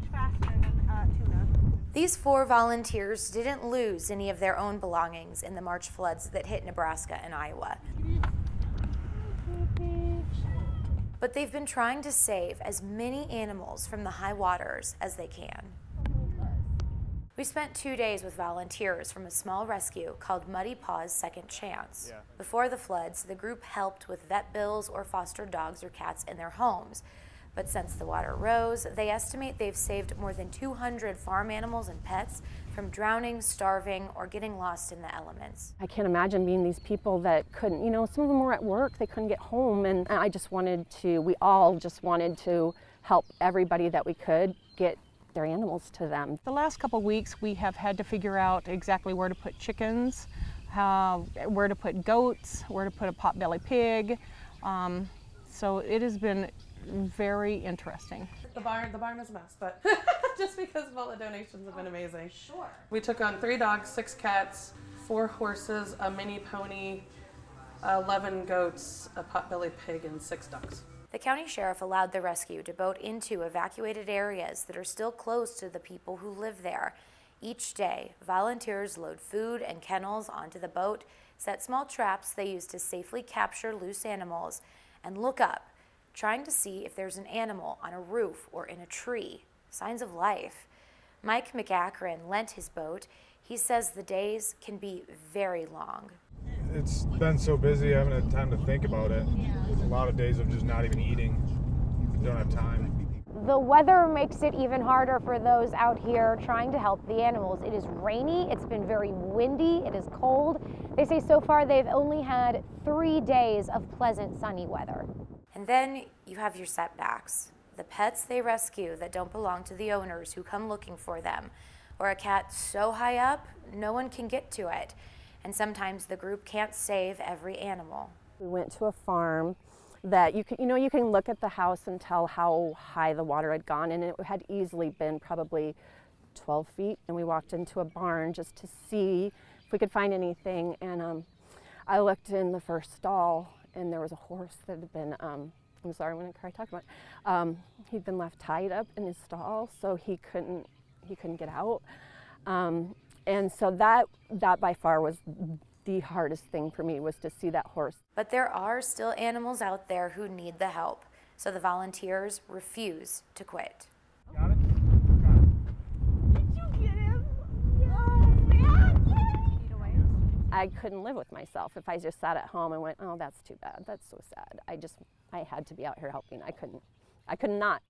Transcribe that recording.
much faster than tuna. These 4 volunteers didn't lose any of their own belongings in the March floods that hit Nebraska and Iowa. But they've been trying to save as many animals from the high waters as they can. We spent 2 days with volunteers from a small rescue called Muddy Paws Second Chance. Before the floods, the group helped with vet bills or fostered dogs or cats in their homes. But since the water rose, they estimate they've saved more than 200 farm animals and pets from drowning, starving, or getting lost in the elements. I can't imagine being these people that couldn't, some of them were at work, they couldn't get home, and we all just wanted to help everybody that we could get their animals to them. The last couple weeks we have had to figure out exactly where to put chickens, where to put goats, where to put a potbelly pig. So it has been very interesting. The barn is a mess, but just because of all the donations have been amazing. Sure. We took on 3 dogs, 6 cats, 4 horses, a mini pony, 11 goats, a potbelly pig, and 6 ducks. The county sheriff allowed the rescue to boat into evacuated areas that are still closed to the people who live there. Each day, volunteers load food and kennels onto the boat, set small traps they use to safely capture loose animals, and look up, trying to see if there's an animal on a roof or in a tree, signs of life. Mike McAkron lent his boat. He says the days can be very long. It's been so busy, I haven't had time to think about it. A lot of days of just not even eating. Don't have time. The weather makes it even harder for those out here trying to help the animals. It is rainy, it's been very windy, it is cold. They say so far they've only had 3 days of pleasant sunny weather. And then you have your setbacks, the pets they rescue that don't belong to the owners who come looking for them, or a cat so high up no one can get to it. And sometimes the group can't save every animal. We went to a farm that you can look at the house and tell how high the water had gone, and it had easily been probably 12 feet. And we walked into a barn just to see if we could find anything. And I looked in the first stall, and there was a horse that had been, I'm sorry, I'm gonna cry talking about it. He'd been left tied up in his stall, so he couldn't get out. And so that by far was the hardest thing for me, was to see that horse. But there are still animals out there who need the help, so the volunteers refuse to quit. Got it? Did you get him? Oh, man! I couldn't live with myself if I just sat at home and went, oh, that's too bad, that's so sad. I had to be out here helping. I could not.